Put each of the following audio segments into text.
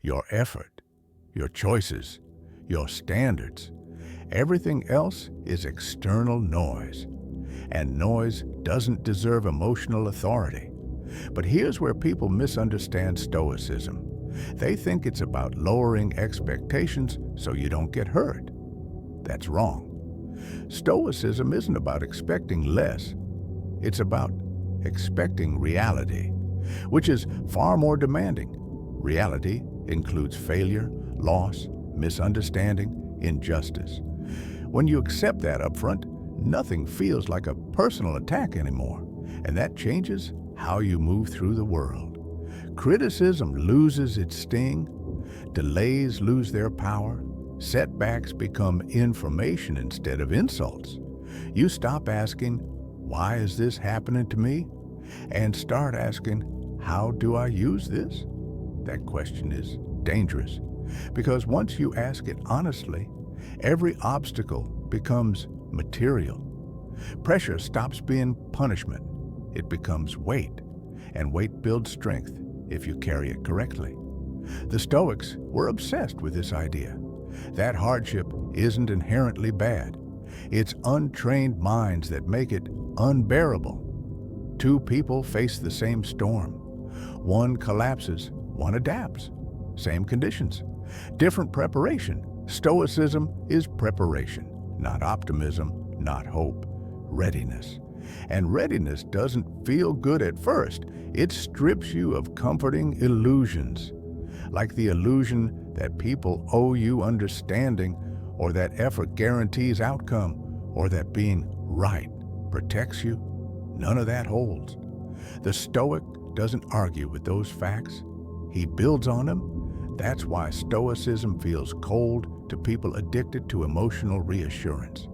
your effort, your choices, your standards. Everything else is external noise, and noise doesn't deserve emotional authority. But here's where people misunderstand Stoicism. They think it's about lowering expectations so you don't get hurt. That's wrong. Stoicism isn't about expecting less. It's about expecting reality, which is far more demanding. Reality includes failure, loss, misunderstanding, injustice. When you accept that up front, nothing feels like a personal attack anymore, and that changes how you move through the world. Criticism loses its sting, delays lose their power, setbacks become information instead of insults. You stop asking, "Why is this happening to me?" and start asking, "How do I use this?" That question is dangerous, because once you ask it honestly, every obstacle becomes material. Pressure stops being punishment. It becomes weight, and weight builds strength if you carry it correctly. The Stoics were obsessed with this idea. That hardship isn't inherently bad. It's untrained minds that make it unbearable. Two people face the same storm. One collapses, one adapts. Same conditions, different preparation. Stoicism is preparation, not optimism, not hope. Readiness. And readiness doesn't feel good at first. It strips you of comforting illusions, like the illusion that people owe you understanding, or that effort guarantees outcome, or that being right protects you. None of that holds. The Stoic doesn't argue with those facts. He builds on them. That's why Stoicism feels cold to people addicted to emotional reassurance.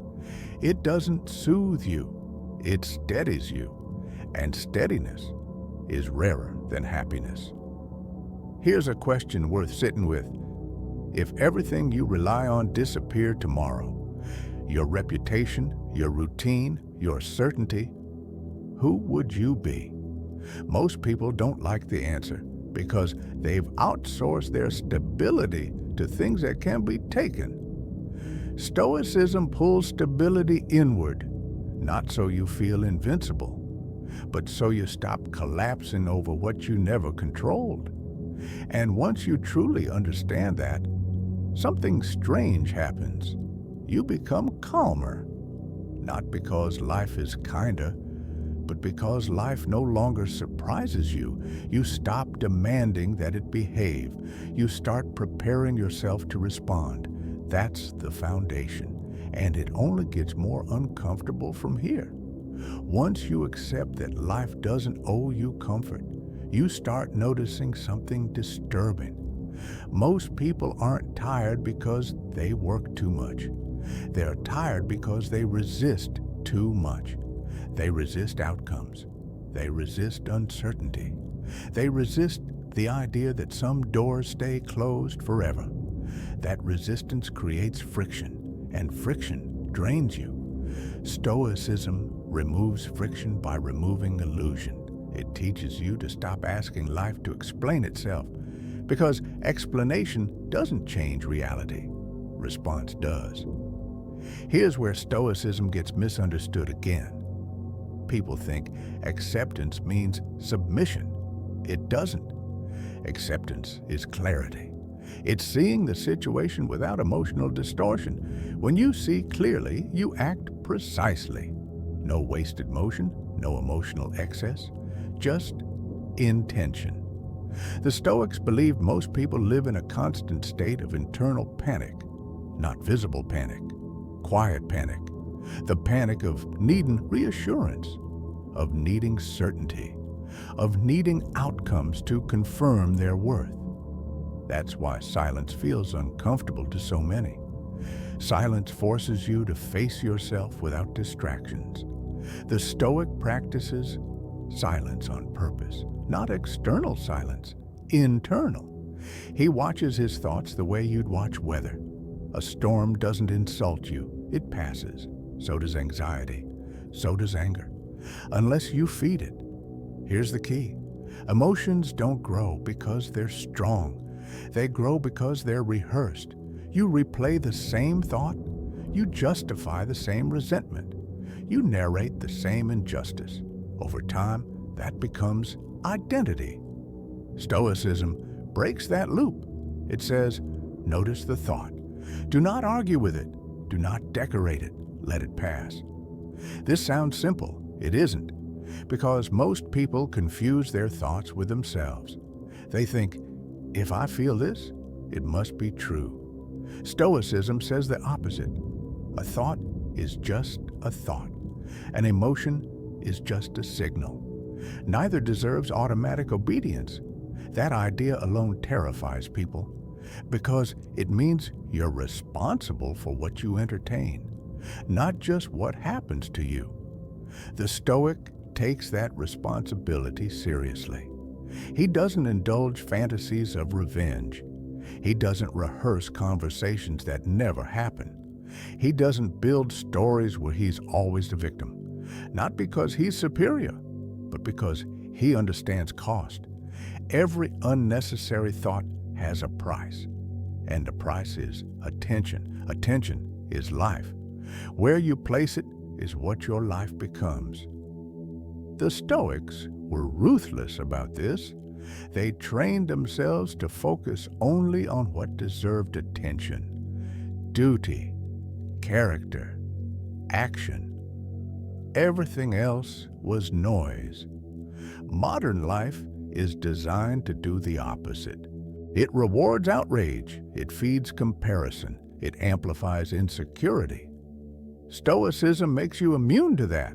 It doesn't soothe you, it steadies you, and steadiness is rarer than happiness. Here's a question worth sitting with. If everything you rely on disappeared tomorrow, your reputation, your routine, your certainty, who would you be? Most people don't like the answer because they've outsourced their stability to things that can be taken. Stoicism pulls stability inward, not so you feel invincible, but so you stop collapsing over what you never controlled. And once you truly understand that, something strange happens. You become calmer, not because life is kinder, but because life no longer surprises you. You stop demanding that it behave. You start preparing yourself to respond. That's the foundation, and it only gets more uncomfortable from here. Once you accept that life doesn't owe you comfort, you start noticing something disturbing. Most people aren't tired because they work too much. They're tired because they resist too much. They resist outcomes. They resist uncertainty. They resist the idea that some doors stay closed forever. That resistance creates friction, and friction drains you. Stoicism removes friction by removing illusion. It teaches you to stop asking life to explain itself, because explanation doesn't change reality. Response does. Here's where Stoicism gets misunderstood again. People think acceptance means submission. It doesn't. Acceptance is clarity. It's seeing the situation without emotional distortion. When you see clearly, you act precisely. No wasted motion, no emotional excess, just intention. The Stoics believed most people live in a constant state of internal panic, not visible panic, quiet panic, the panic of needing reassurance, of needing certainty, of needing outcomes to confirm their worth. That's why silence feels uncomfortable to so many. Silence forces you to face yourself without distractions. The Stoic practices silence on purpose, not external silence, internal. He watches his thoughts the way you'd watch weather. A storm doesn't insult you, it passes. So does anxiety. So does anger. Unless you feed it. Here's the key. Emotions don't grow because they're strong. They grow because they're rehearsed. You replay the same thought. You justify the same resentment. You narrate the same injustice. Over time, that becomes identity. Stoicism breaks that loop. It says, notice the thought. Do not argue with it. Do not decorate it. Let it pass. This sounds simple. It isn't, because most people confuse their thoughts with themselves. They think, if I feel this, it must be true. Stoicism says the opposite. A thought is just a thought. An emotion is just a signal. Neither deserves automatic obedience. That idea alone terrifies people because it means you're responsible for what you entertain, not just what happens to you. The Stoic takes that responsibility seriously. He doesn't indulge fantasies of revenge. He doesn't rehearse conversations that never happen. He doesn't build stories where he's always the victim, not because he's superior, but because he understands cost. Every unnecessary thought has a price, and the price is attention. Attention is life. Where you place it is what your life becomes. The Stoics were ruthless about this. They trained themselves to focus only on what deserved attention: duty, character, action. Everything else was noise. Modern life is designed to do the opposite. It rewards outrage, it feeds comparison, it amplifies insecurity. Stoicism makes you immune to that,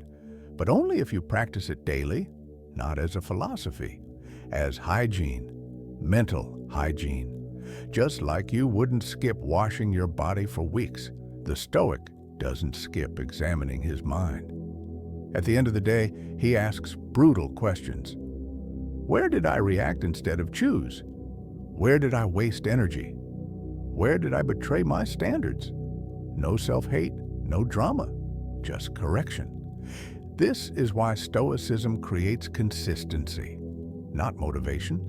but only if you practice it daily, not as a philosophy, as hygiene, mental hygiene. Just like you wouldn't skip washing your body for weeks, the Stoic doesn't skip examining his mind. At the end of the day, he asks brutal questions. Where did I react instead of choose? Where did I waste energy? Where did I betray my standards? No self-hate, no drama, just correction. This is why Stoicism creates consistency, not motivation.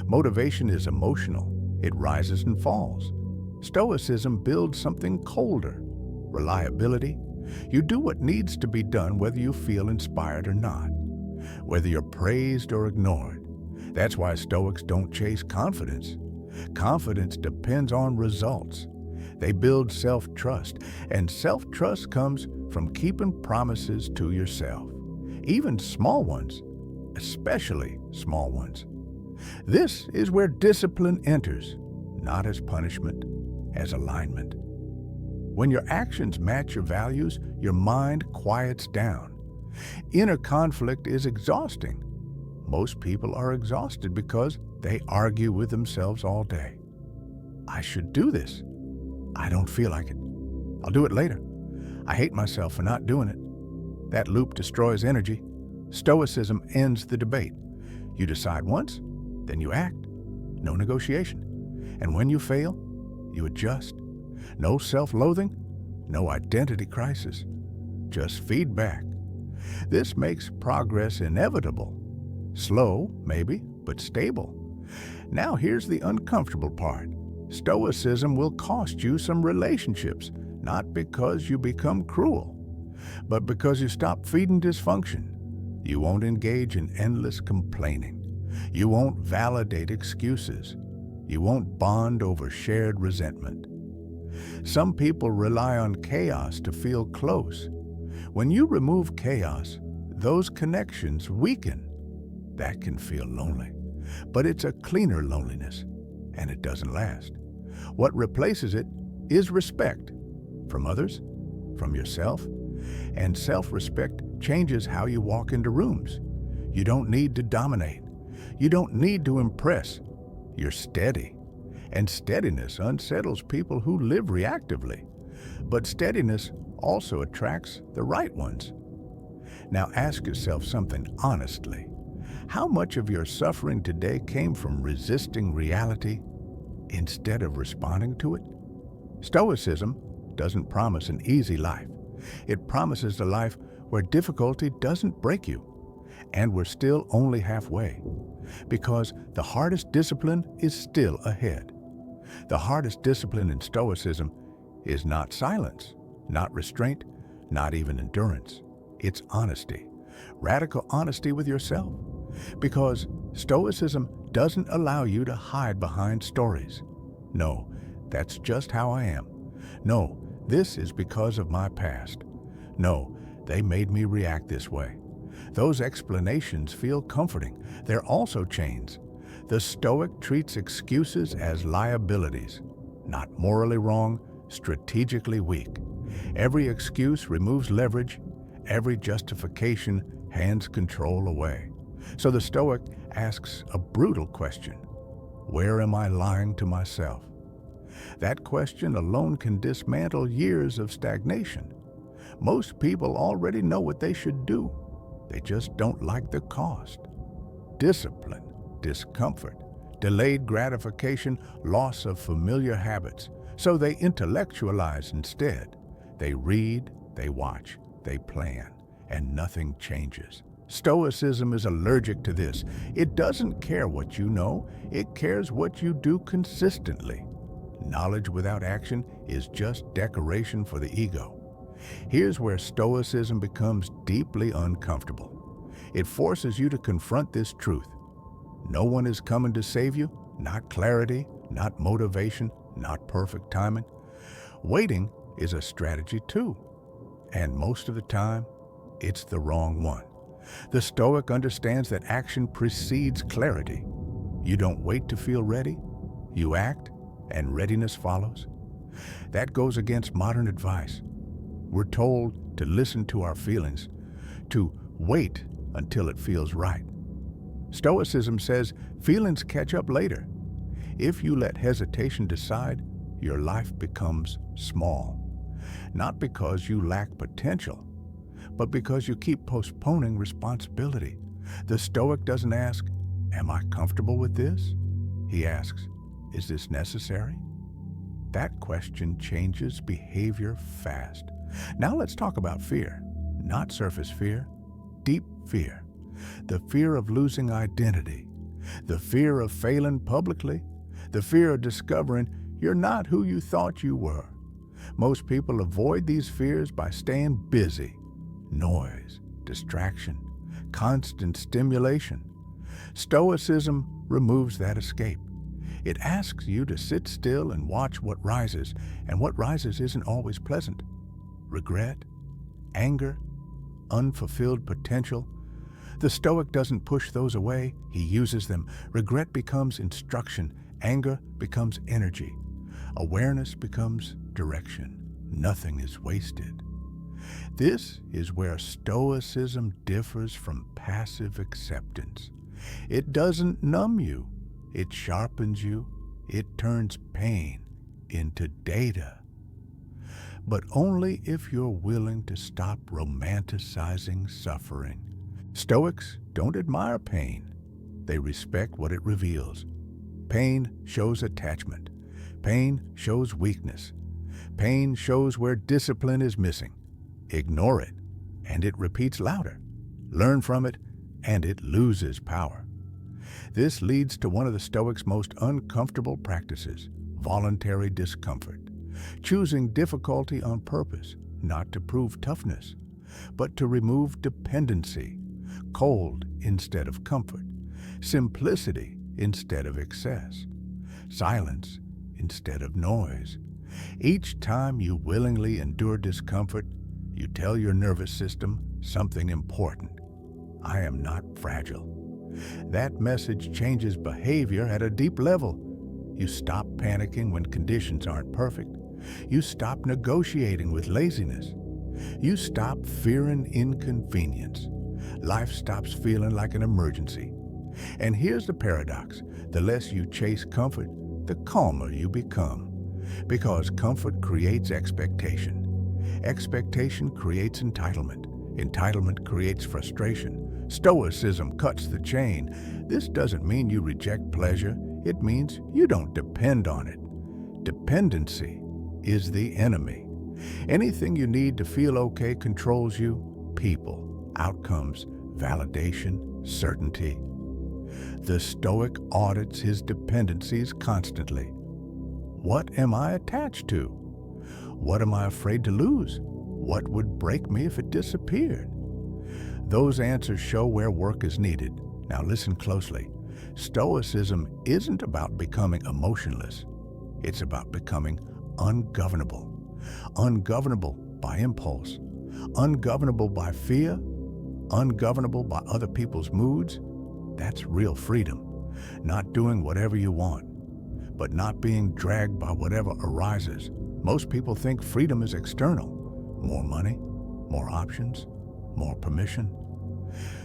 Motivation is emotional. It rises and falls. Stoicism builds something colder: reliability. You do what needs to be done whether you feel inspired or not, whether you're praised or ignored. That's why Stoics don't chase confidence. Confidence depends on results. They build self-trust, and self-trust comes from keeping promises to yourself, even small ones, especially small ones. This is where discipline enters, not as punishment, as alignment. When your actions match your values, your mind quiets down. Inner conflict is exhausting. Most people are exhausted because they argue with themselves all day. I should do this. I don't feel like it. I'll do it later. I hate myself for not doing it. That loop destroys energy. Stoicism ends the debate. You decide once, then you act. No negotiation. And when you fail, you adjust. No self-loathing, no identity crisis. Just feedback. This makes progress inevitable. Slow, maybe, but stable. Now here's the uncomfortable part. Stoicism will cost you some relationships, not because you become cruel, but because you stop feeding dysfunction. You won't engage in endless complaining. You won't validate excuses. You won't bond over shared resentment. Some people rely on chaos to feel close. When you remove chaos, those connections weaken. That can feel lonely, but it's a cleaner loneliness, and it doesn't last. What replaces it is respect, from others, from yourself, and self-respect changes how you walk into rooms. You don't need to dominate. You don't need to impress. You're steady, and steadiness unsettles people who live reactively. But steadiness also attracts the right ones. Now ask yourself something honestly. How much of your suffering today came from resisting reality instead of responding to it? Stoicism doesn't promise an easy life. It promises a life where difficulty doesn't break you. And we're still only halfway, because the hardest discipline is still ahead. The hardest discipline in Stoicism is not silence, not restraint, not even endurance. It's honesty, radical honesty with yourself. Because Stoicism doesn't allow you to hide behind stories. No, that's just how I am. No, this is because of my past. No, they made me react this way. Those explanations feel comforting. They're also chains. The Stoic treats excuses as liabilities, not morally wrong, strategically weak. Every excuse removes leverage. Every justification hands control away. So the Stoic asks a brutal question. Where am I lying to myself? That question alone can dismantle years of stagnation. Most people already know what they should do. They just don't like the cost. Discipline, discomfort, delayed gratification, loss of familiar habits. So they intellectualize instead. They read, they watch, they plan, and nothing changes. Stoicism is allergic to this. It doesn't care what you know, it cares what you do consistently. Knowledge without action is just decoration for the ego. Here's where Stoicism becomes deeply uncomfortable. It forces you to confront this truth. No one is coming to save you, not clarity, not motivation, not perfect timing. Waiting is a strategy too, and most of the time, it's the wrong one. The Stoic understands that action precedes clarity. You don't wait to feel ready, you act, and readiness follows. That goes against modern advice. We're told to listen to our feelings, to wait until it feels right. Stoicism says feelings catch up later. If you let hesitation decide, your life becomes small. Not because you lack potential, but because you keep postponing responsibility. The Stoic doesn't ask, am I comfortable with this? He asks, is this necessary? That question changes behavior fast. Now let's talk about fear. Not surface fear, deep fear. The fear of losing identity, the fear of failing publicly, the fear of discovering you're not who you thought you were. Most people avoid these fears by staying busy. Noise, distraction, constant stimulation. Stoicism removes that escape. It asks you to sit still and watch what rises, and what rises isn't always pleasant. Regret, anger, unfulfilled potential. The Stoic doesn't push those away, he uses them. Regret becomes instruction, anger becomes energy. Awareness becomes direction. Nothing is wasted. This is where Stoicism differs from passive acceptance. It doesn't numb you, it sharpens you, it turns pain into data. But only if you're willing to stop romanticizing suffering. Stoics don't admire pain, they respect what it reveals. Pain shows attachment. Pain shows weakness. Pain shows where discipline is missing. Ignore it, and it repeats louder. Learn from it, and it loses power. This leads to one of the Stoics' most uncomfortable practices, voluntary discomfort. Choosing difficulty on purpose, not to prove toughness, but to remove dependency, cold instead of comfort, simplicity instead of excess, silence instead of noise. Each time you willingly endure discomfort, you tell your nervous system something important. I am not fragile. That message changes behavior at a deep level. You stop panicking when conditions aren't perfect. You stop negotiating with laziness. You stop fearing inconvenience. Life stops feeling like an emergency. And here's the paradox. The less you chase comfort, the calmer you become. Because comfort creates expectation. Expectation creates entitlement. Entitlement creates frustration. Stoicism cuts the chain. This doesn't mean you reject pleasure. It means you don't depend on it. Dependency is the enemy. Anything you need to feel okay controls you. People, outcomes, validation, certainty. The Stoic audits his dependencies constantly. What am I attached to? What am I afraid to lose? What would break me if it disappeared? Those answers show where work is needed. Now listen closely. Stoicism isn't about becoming emotionless. It's about becoming ungovernable. Ungovernable by impulse, ungovernable by fear, ungovernable by other people's moods. That's real freedom. Not doing whatever you want, but not being dragged by whatever arises. Most people think freedom is external. More money, more options, more permission.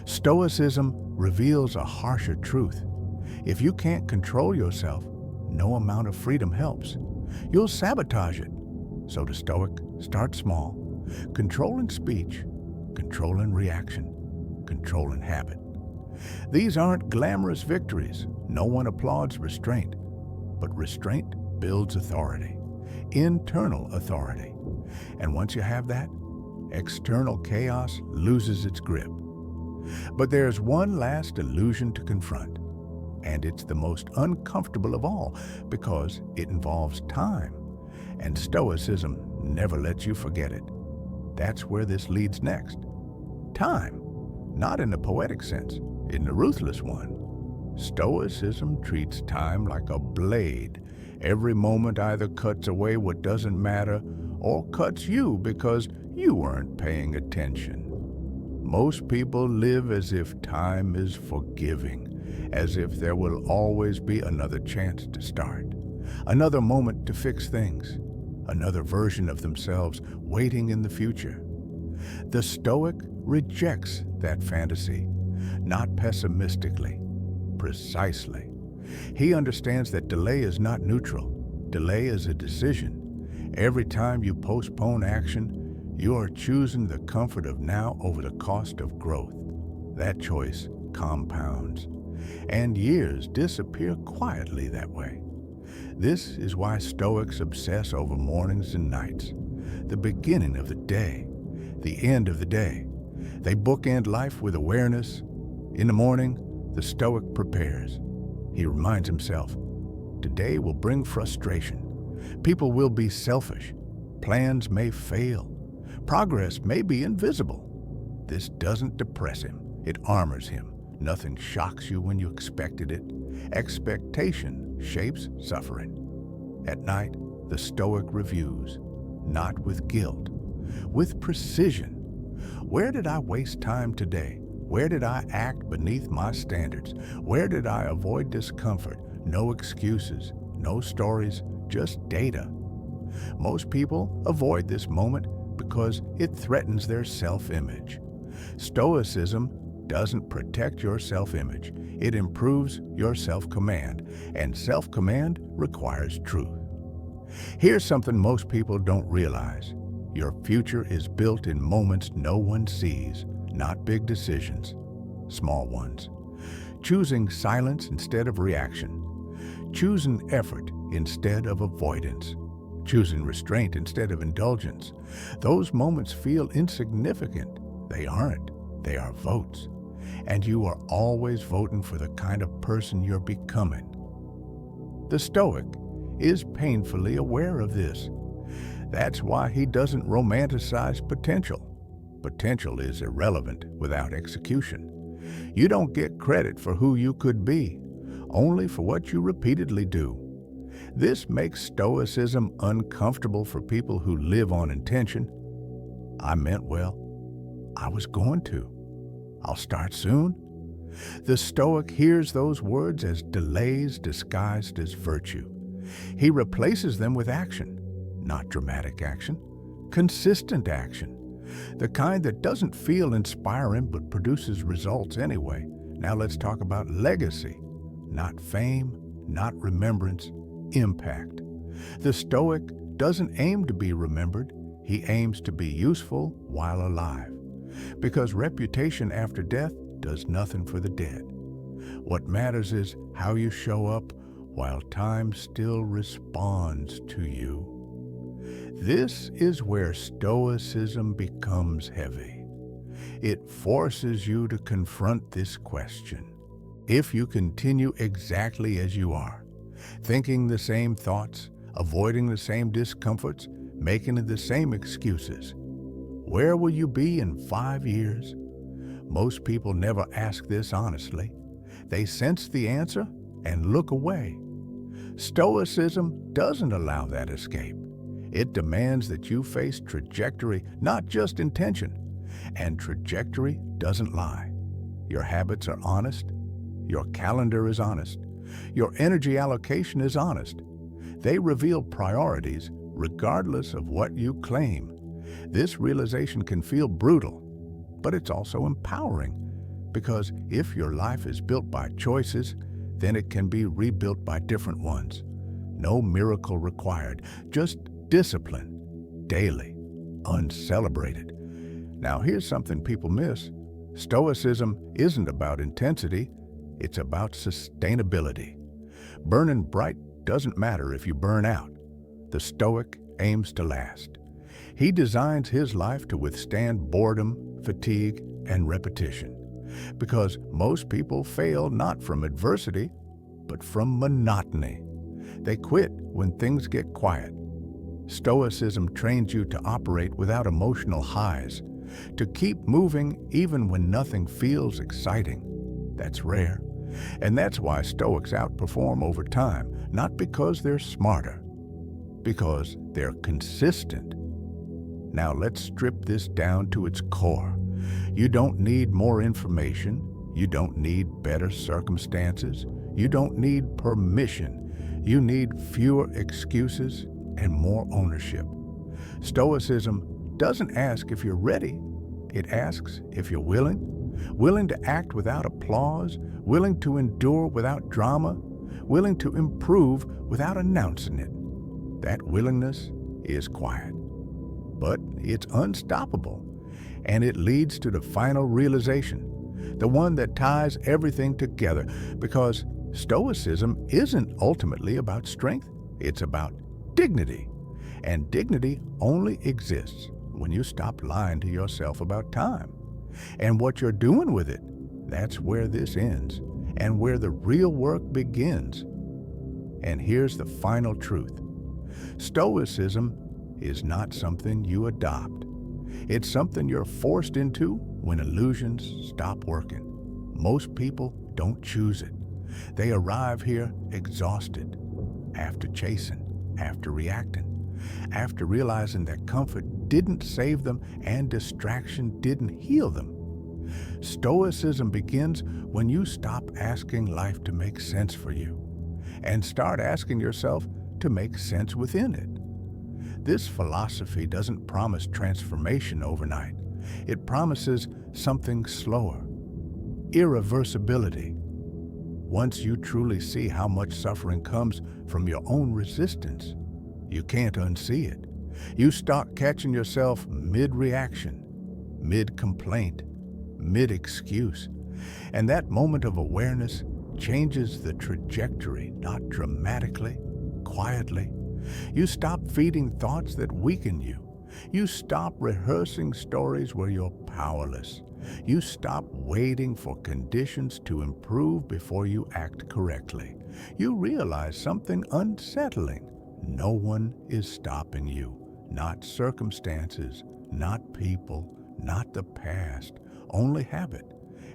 Stoicism reveals a harsher truth. If you can't control yourself, no amount of freedom helps. You'll sabotage it. So the Stoic, start small, controlling speech, controlling reaction, controlling habit. These aren't glamorous victories. No one applauds restraint. But restraint builds authority, internal authority. And once you have that, external chaos loses its grip. But there's one last illusion to confront, and it's the most uncomfortable of all because it involves time, and Stoicism never lets you forget it. That's where this leads next. Time, not in the poetic sense, in the ruthless one. Stoicism treats time like a blade. Every moment either cuts away what doesn't matter or cuts you because you weren't paying attention. Most people live as if time is forgiving, as if there will always be another chance to start, another moment to fix things, another version of themselves waiting in the future. The Stoic rejects that fantasy, not pessimistically, precisely. He understands that delay is not neutral. Delay is a decision. Every time you postpone action, you are choosing the comfort of now over the cost of growth. That choice compounds, and years disappear quietly that way. This is why Stoics obsess over mornings and nights, the beginning of the day, the end of the day. They bookend life with awareness. In the morning, the Stoic prepares. He reminds himself, today will bring frustration. People will be selfish. Plans may fail. Progress may be invisible. This doesn't depress him. It armors him. Nothing shocks you when you expected it. Expectation shapes suffering. At night, the Stoic reviews, not with guilt, with precision. Where did I waste time today? Where did I act beneath my standards? Where did I avoid discomfort? No excuses, no stories, just data. Most people avoid this moment because it threatens their self-image. Stoicism doesn't protect your self-image. It improves your self-command, and self-command requires truth. Here's something most people don't realize. Your future is built in moments no one sees, not big decisions, small ones. Choosing silence instead of reaction. Choosing effort instead of avoidance. Choosing restraint instead of indulgence. Those moments feel insignificant. They aren't. They are votes. And you are always voting for the kind of person you're becoming. The Stoic is painfully aware of this. That's why he doesn't romanticize potential. Potential is irrelevant without execution. You don't get credit for who you could be, only for what you repeatedly do. This makes Stoicism uncomfortable for people who live on intention. I meant well. I was going to. I'll start soon. The Stoic hears those words as delays disguised as virtue. He replaces them with action, not dramatic action, consistent action, the kind that doesn't feel inspiring but produces results anyway. Now let's talk about legacy, not fame, not remembrance, impact. The Stoic doesn't aim to be remembered. He aims to be useful while alive, because reputation after death does nothing for the dead. What matters is how you show up while time still responds to you. This is where Stoicism becomes heavy. It forces you to confront this question. If you continue exactly as you are, thinking the same thoughts, avoiding the same discomforts, making the same excuses. Where will you be in 5 years? Most people never ask this honestly. They sense the answer and look away. Stoicism doesn't allow that escape. It demands that you face trajectory, not just intention. And trajectory doesn't lie. Your habits are honest. Your calendar is honest. Your energy allocation is honest. They reveal priorities regardless of what you claim. This realization can feel brutal, but it's also empowering, because if your life is built by choices, then it can be rebuilt by different ones. No miracle required, just discipline, daily, uncelebrated. Now here's something people miss. Stoicism isn't about intensity, it's about sustainability. Burning bright doesn't matter if you burn out. The Stoic aims to last. He designs his life to withstand boredom, fatigue, and repetition. Because most people fail not from adversity, but from monotony. They quit when things get quiet. Stoicism trains you to operate without emotional highs, to keep moving even when nothing feels exciting. That's rare. And that's why Stoics outperform over time, not because they're smarter, because they're consistent. Now let's strip this down to its core. You don't need more information. You don't need better circumstances. You don't need permission. You need fewer excuses and more ownership. Stoicism doesn't ask if you're ready. It asks if you're willing to act without applause, willing to endure without drama, willing to improve without announcing it. That willingness is quiet, but it's unstoppable, and it leads to the final realization, the one that ties everything together, because Stoicism isn't ultimately about strength, it's about dignity. And dignity only exists when you stop lying to yourself about time. And what you're doing with it, that's where this ends, and where the real work begins. And here's the final truth. Stoicism is not something you adopt. It's something you're forced into when illusions stop working. Most people don't choose it. They arrive here exhausted, after chasing, after reacting, after realizing that comfort didn't save them and distraction didn't heal them. Stoicism begins when you stop asking life to make sense for you and start asking yourself to make sense within it. This philosophy doesn't promise transformation overnight. It promises something slower, irreversibility. Once you truly see how much suffering comes from your own resistance, you can't unsee it. You start catching yourself mid-reaction, mid-complaint, mid-excuse. And that moment of awareness changes the trajectory, not dramatically, quietly. You stop feeding thoughts that weaken you. You stop rehearsing stories where you're powerless. You stop waiting for conditions to improve before you act correctly. You realize something unsettling. No one is stopping you. Not circumstances, not people, not the past, only habit.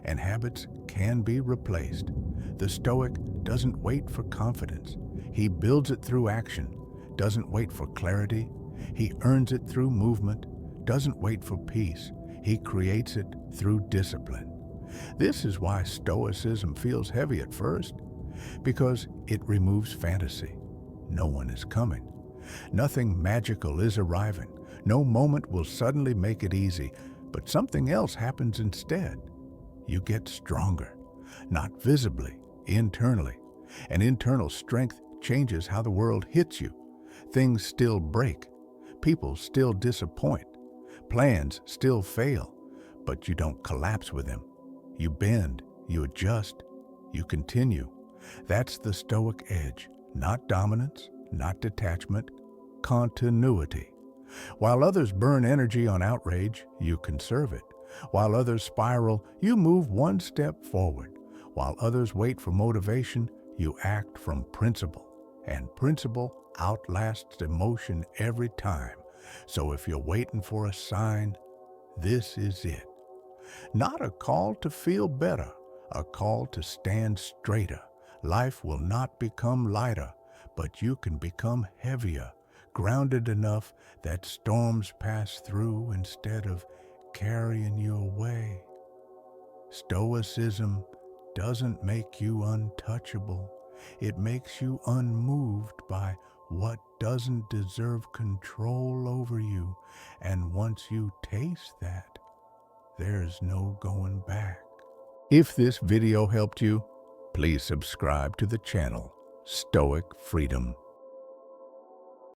And habits can be replaced. The Stoic doesn't wait for confidence. He builds it through action. Doesn't wait for clarity. He earns it through movement. Doesn't wait for peace. He creates it through discipline. This is why Stoicism feels heavy at first, because it removes fantasy. No one is coming. Nothing magical is arriving. No moment will suddenly make it easy, but something else happens instead. You get stronger, not visibly, internally. And internal strength changes how the world hits you. Things still break. People still disappoint. Plans still fail, but you don't collapse with them. You bend, you adjust, you continue. That's the Stoic edge, not dominance, not detachment, continuity. While others burn energy on outrage, you conserve it. While others spiral, you move one step forward. While others wait for motivation, you act from principle. And principle outlasts emotion every time. So if you're waiting for a sign, this is it. Not a call to feel better, a call to stand straighter. Life will not become lighter, but you can become heavier, grounded enough that storms pass through instead of carrying you away. Stoicism doesn't make you untouchable. It makes you unmoved by what doesn't deserve control over you. And once you taste that, there's no going back. If this video helped you, please subscribe to the channel Stoic Freedom.